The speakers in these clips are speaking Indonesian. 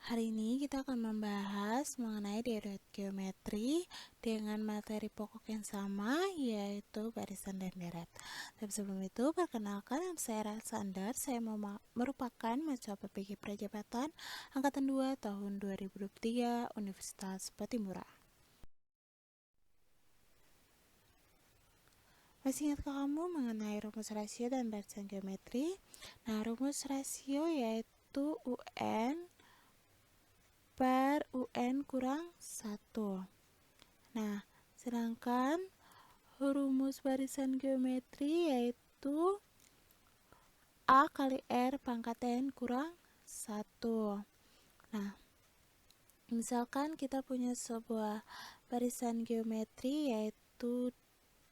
Hari ini kita akan membahas mengenai deret geometri dengan materi pokok yang sama, yaitu barisan dan deret. Tapi sebelum itu, perkenalkan, saya Alexander. Saya merupakan mahasiswa PPG Prajabatan Angkatan 2 tahun 2023 Universitas Patimura. Masih ingatkah kamu mengenai rumus rasio dan barisan geometri? Nah, rumus rasio yaitu UN per UN kurang 1. Nah, sedangkan rumus barisan geometri yaitu A kali R pangkat N kurang 1. Nah, misalkan kita punya sebuah barisan geometri yaitu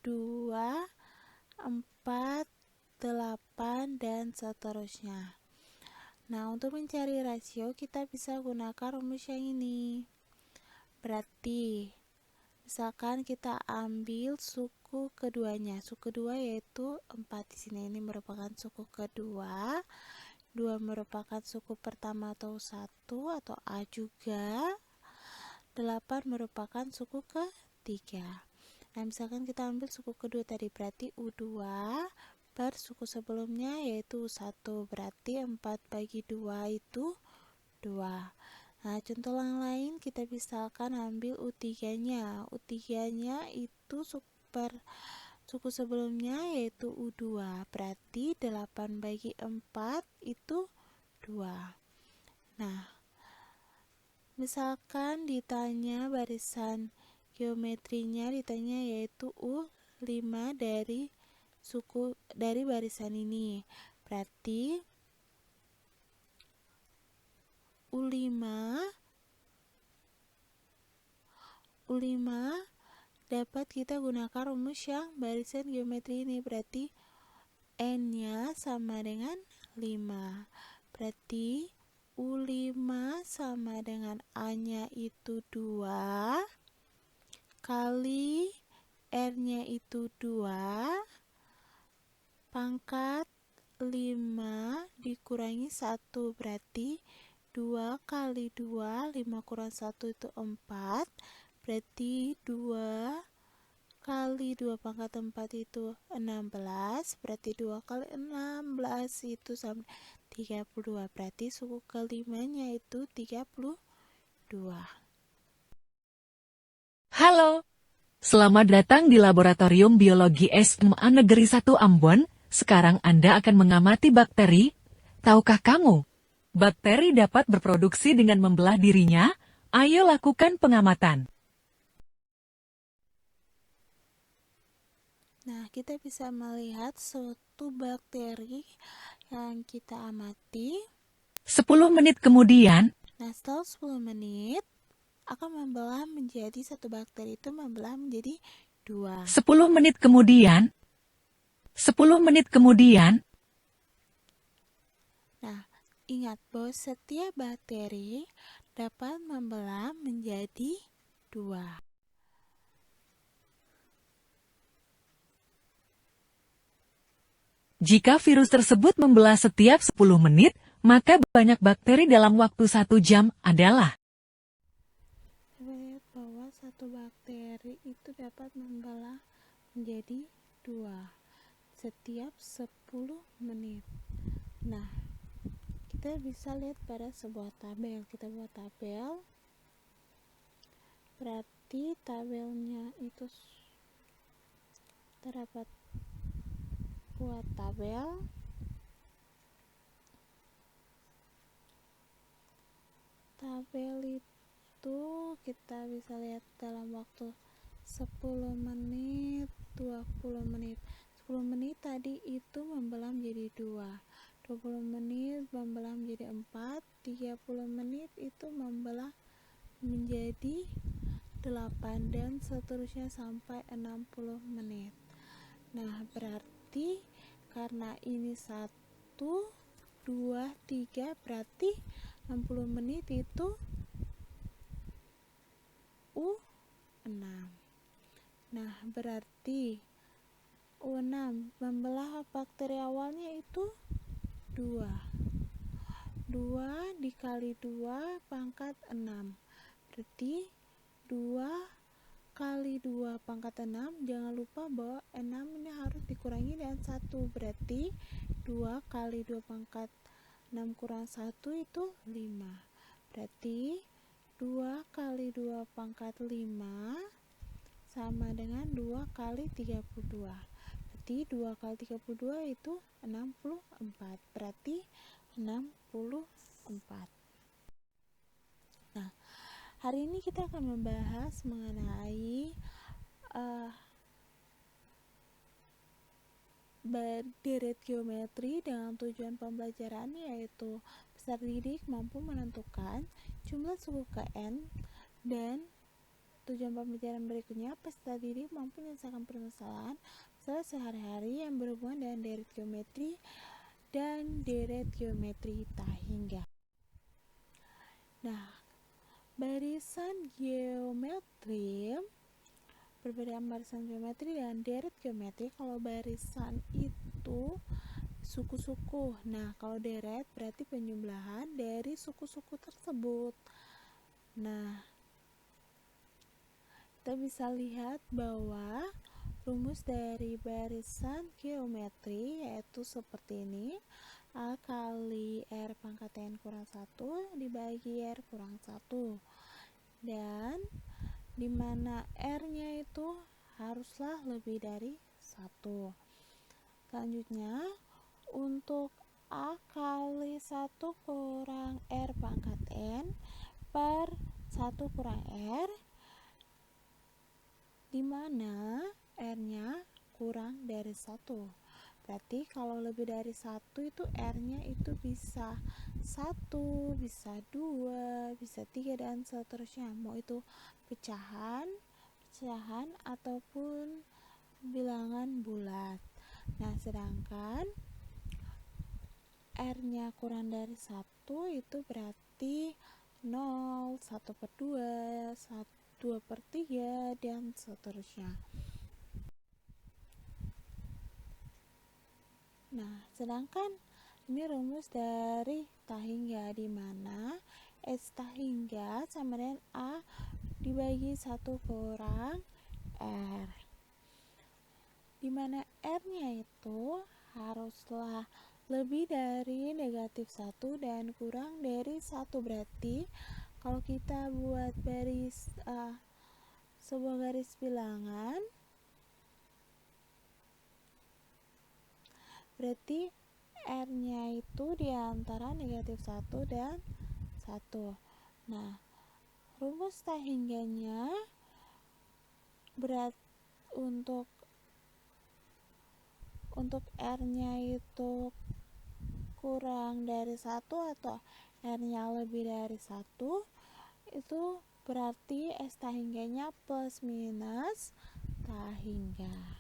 2, 4, 8, dan seterusnya. Nah, untuk mencari rasio kita bisa gunakan rumus yang ini. Berarti misalkan kita ambil suku keduanya. Suku kedua yaitu 4 di sini. Ini merupakan suku kedua. 2 merupakan suku pertama atau 1 atau A juga. 8 merupakan suku ketiga. Nah, misalkan kita ambil suku kedua tadi, berarti U2 per suku sebelumnya yaitu U1. Berarti 4 bagi 2 itu 2. Nah, contoh yang lain kita misalkan ambil U3-nya. U3-nya itu suku sebelumnya yaitu U2. Berarti 8 bagi 4 itu 2. Nah, misalkan ditanya barisan geometrinya yaitu U5 dari barisan ini. Berarti U5 dapat kita gunakan rumus yang barisan geometri ini. Berarti N-nya sama dengan 5. Berarti U5 sama dengan A-nya itu 2 kali R-nya itu 2 pangkat 5 dikurangi 1. Berarti 2 kali 2, 5 kurang 1 itu 4. Berarti 2 kali 2 pangkat 4 itu 16. Berarti 2 kali 16 itu sama 32. Berarti suku kelimanya itu 32. Halo, selamat datang di Laboratorium Biologi SMA Negeri 1 Ambon. Sekarang Anda akan mengamati bakteri. Tahukah kamu? Bakteri dapat berproduksi dengan membelah dirinya. Ayo lakukan pengamatan. Nah, kita bisa melihat suatu bakteri yang kita amati. 10 menit kemudian, Nah, setelah 10 menit akan membelah menjadi satu bakteri itu membelah menjadi 2. 10 menit kemudian, 10 menit kemudian, Nah, ingat bahwa setiap bakteri dapat membelah menjadi 2. jika virus tersebut membelah setiap 10 menit, maka banyak bakteri dalam waktu 1 jam adalah Kita lihat bahwa satu bakteri itu dapat membelah menjadi 2 setiap 10 menit. Nah, kita bisa lihat pada sebuah tabel. Kita buat tabel. Berarti tabelnya itu terdapat buat tabel. Tabel itu kita bisa lihat dalam waktu 10 menit, 20 menit. 10 menit tadi itu membelah menjadi 2. 20 menit membelah menjadi 4. 30 menit itu membelah menjadi 8 dan seterusnya sampai 60 menit. Nah, berarti karena ini 1, 2, 3 berarti 60 menit itu U6. Nah, berarti U6 membelah bakteri awalnya itu 2. 2 dikali 2 pangkat 6. Berarti 2 kali 2 pangkat 6. Jangan lupa bahwa 6 ini harus dikurangi dengan 1. Berarti 2 kali 2 pangkat 6 kurang 1 itu 5. Berarti 2 kali 2 pangkat 5 sama dengan 2 kali 32. Berarti 2 kali 32 itu 64. Berarti 64. Nah, hari ini kita akan membahas mengenai deret geometri dengan tujuan pembelajaran, yaitu peserta didik mampu menentukan jumlah suku KN, dan tujuan pembelajaran berikutnya, peserta didik mampu menyelesaikan permasalahan sehari-hari yang berhubungan dengan deret geometri dan deret geometri tahingga. Nah, barisan geometri, perbedaan barisan geometri dan deret geometri. Kalau barisan itu suku-suku. Nah, kalau deret berarti penjumlahan dari suku-suku tersebut. Nah, kita bisa lihat bahwa rumus dari barisan geometri yaitu seperti ini. A kali R pangkat N kurang 1 dibagi R kurang 1. Dan dimana R-nya itu haruslah lebih dari 1. Selanjutnya, untuk A kali 1 kurang R pangkat N per 1 kurang R, dimana R-nya kurang dari 1. Berarti kalau lebih dari 1 itu R-nya itu bisa 1, bisa 2, bisa 3, dan seterusnya. Mau itu pecahan ataupun bilangan bulat. Nah, sedangkan R-nya kurang dari 1 itu berarti 0, 1/2, 2/3, dan seterusnya. Nah, sedangkan ini rumus dari tahingga, di mana S tahingga sama dengan A dibagi 1 kurang R, di mana R-nya itu haruslah lebih dari negatif 1 dan kurang dari 1. Berarti kalau kita buat sebuah garis bilangan, berarti R-nya itu di antara negatif 1 dan 1. Nah, rumus tahingganya berat untuk R-nya itu kurang dari 1 atau R-nya lebih dari 1, itu berarti S tahingganya plus minus tahingga.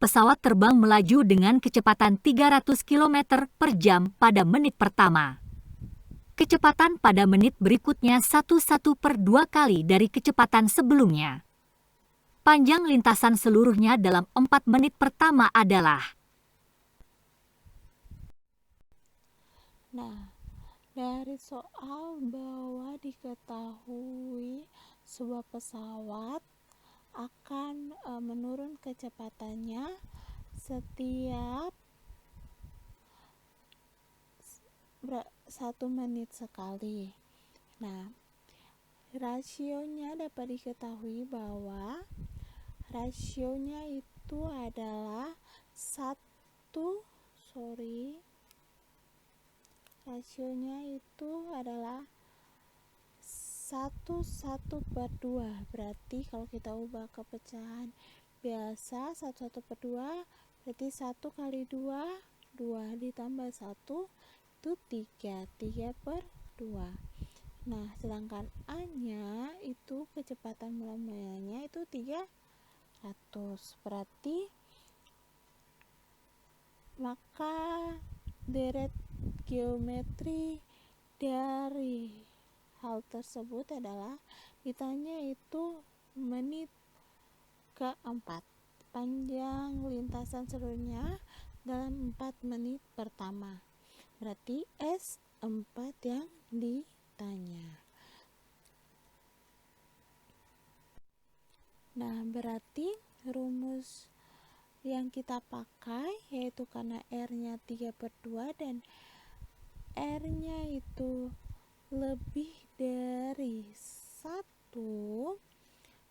Pesawat terbang melaju dengan kecepatan 300 km per jam pada menit pertama. Kecepatan pada menit berikutnya 1/2 kali dari kecepatan sebelumnya. Panjang lintasan seluruhnya dalam 4 menit pertama adalah. Nah, dari soal bahwa diketahui sebuah pesawat akan menurun kecepatannya setiap 1 menit sekali. Nah, rasionya dapat diketahui bahwa rasionya itu adalah 1 1/2. Berarti kalau kita ubah ke pecahan biasa, 1/2 berarti 1 kali 2, 2 ditambah 1 itu 3/2. Nah, sedangkan A-nya itu kecepatan mulanya itu 300. Berarti maka deret geometri dari hal tersebut adalah ditanya itu menit keempat. panjang lintasan seluruhnya dalam 4 menit pertama. Berarti S4 yang ditanya. Nah, berarti rumus yang kita pakai yaitu karena R-nya 3/2 dan R-nya itu lebih dari 1,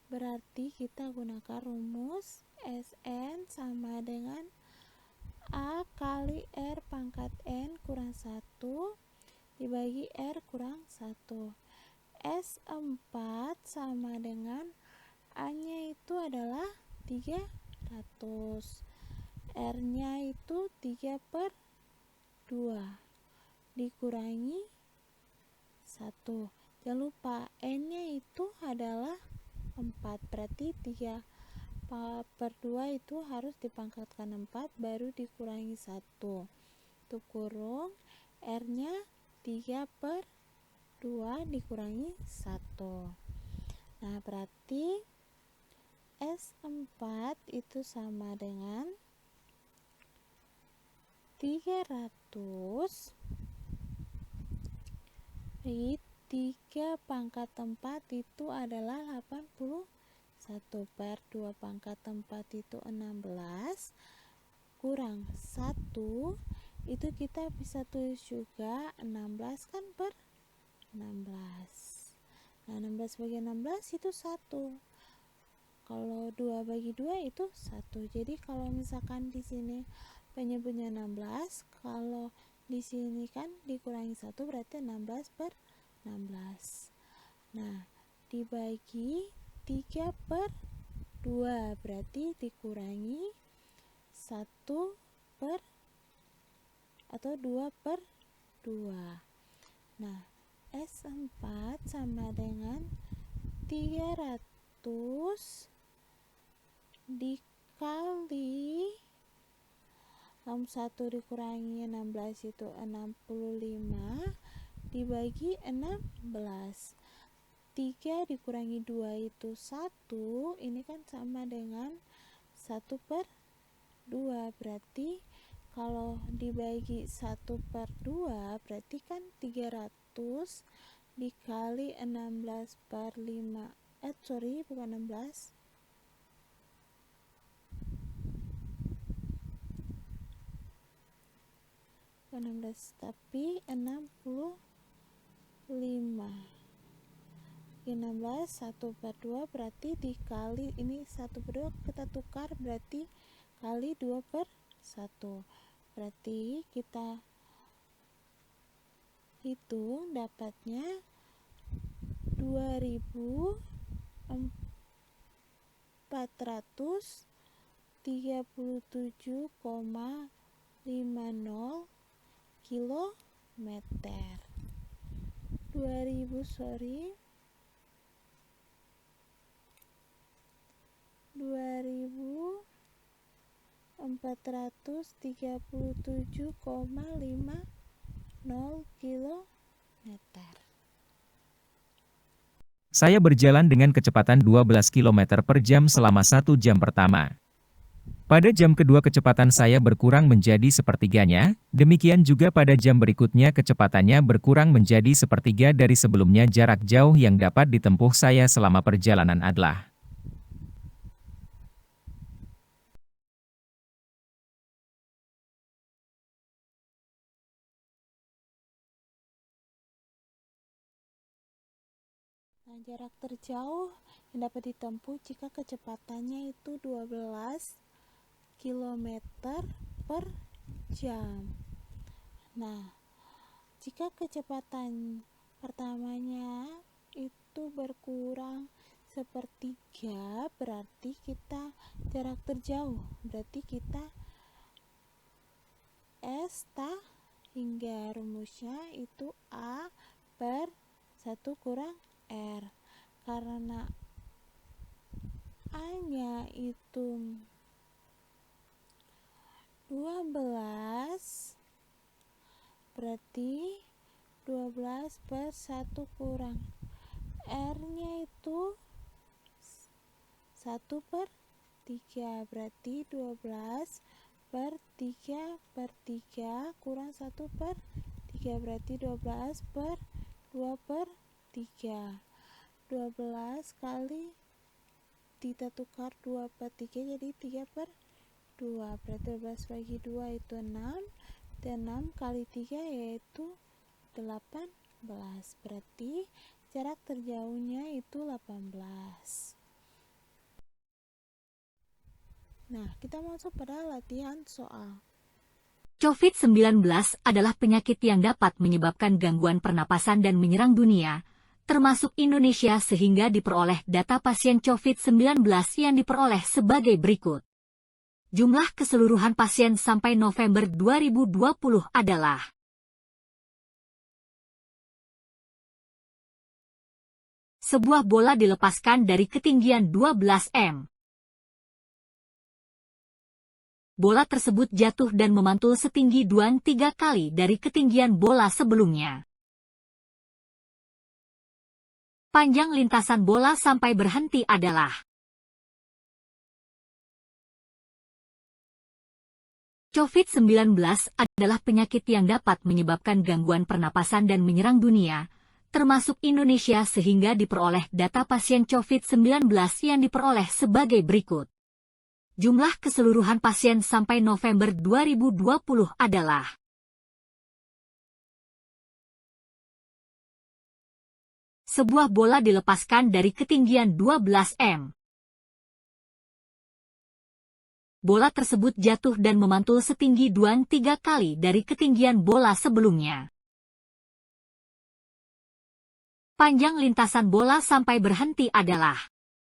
berarti kita gunakan rumus Sn sama dengan A kali R pangkat N kurang 1 dibagi R kurang 1. S4 sama dengan A-nya itu adalah 300. R-nya itu 3/2 dikurangi 1. Jangan lupa N-nya itu adalah 4, berarti 3/2 itu harus dipangkatkan 4 baru dikurangi 1. Itu kurung R-nya 3/2 dikurangi 1. Nah, berarti S4 itu sama dengan 300 bagi 3 pangkat 4 itu adalah 81 per 2 pangkat 4 itu 16 kurang 1, itu kita bisa tulis juga 16 kan per 16. Nah, 16 bagi 16 itu 1. Kalau 2 bagi 2 itu 1. Jadi kalau misalkan di sini penyebutnya 16, kalau di sini kan dikurangi 1 berarti 16 per 16. Nah, dibagi 3/2 berarti dikurangi 1 per atau 2/2. Nah, S4 sama dengan 300 dikali 1 dikurangi 16 itu 65 dibagi 16. 3 dikurangi 2 itu 1, ini kan sama dengan 1/2, berarti kalau dibagi 1/2 berarti kan 300 dikali 16/5, bukan 16, tapi 65. 16 1/2 berarti dikali ini 1/2 kita tukar berarti kali 2/1, berarti kita hitung dapatnya 2437,50 kilometer. 2437,50 kilometer. Saya berjalan dengan kecepatan 12 km per jam selama 1 jam pertama. Pada jam kedua kecepatan saya berkurang menjadi sepertiganya, demikian juga pada jam berikutnya kecepatannya berkurang menjadi sepertiga dari sebelumnya. Jarak jauh yang dapat ditempuh saya selama perjalanan adalah Nah, jarak terjauh yang dapat ditempuh jika kecepatannya itu 12 km per jam. Nah, jika kecepatan pertamanya itu berkurang sepertiga, berarti kita jarak terjauh, berarti kita S hingga rumusnya itu A per 1 kurang R, karena A-nya itu 12, berarti 12 per 1 kurang R-nya itu 1/3, 3. Berarti 12 per 3 per 3 kurang 1 per 3. Berarti 12 per 2 per 3. 12 kali kita tukar 2 per 3 jadi 3 per 2. Berarti 12 bagi 2 itu 6. Dan 6 kali 3 yaitu 18. Berarti jarak terjauhnya itu 18. Nah, kita masuk pada latihan soal. COVID-19 adalah penyakit yang dapat menyebabkan gangguan pernapasan dan menyerang dunia, termasuk Indonesia, sehingga diperoleh data pasien COVID-19 yang diperoleh sebagai berikut. Jumlah keseluruhan pasien sampai November 2020 adalah sebuah bola dilepaskan dari ketinggian 12 m. Bola tersebut jatuh dan memantul setinggi 2-3 kali dari ketinggian bola sebelumnya. Panjang lintasan bola sampai berhenti adalah COVID-19 adalah penyakit yang dapat menyebabkan gangguan pernapasan dan menyerang dunia, termasuk Indonesia, sehingga diperoleh data pasien COVID-19 yang diperoleh sebagai berikut. Jumlah keseluruhan pasien sampai November 2020 adalah sebuah bola dilepaskan dari ketinggian 12 m. Bola tersebut jatuh dan memantul setinggi 2-3 kali dari ketinggian bola sebelumnya. Panjang lintasan bola sampai berhenti adalah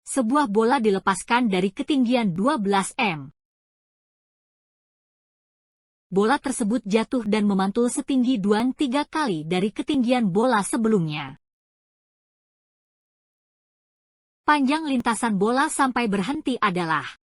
sebuah bola dilepaskan dari ketinggian 12 m. Bola tersebut jatuh dan memantul setinggi 2-3 kali dari ketinggian bola sebelumnya. Panjang lintasan bola sampai berhenti adalah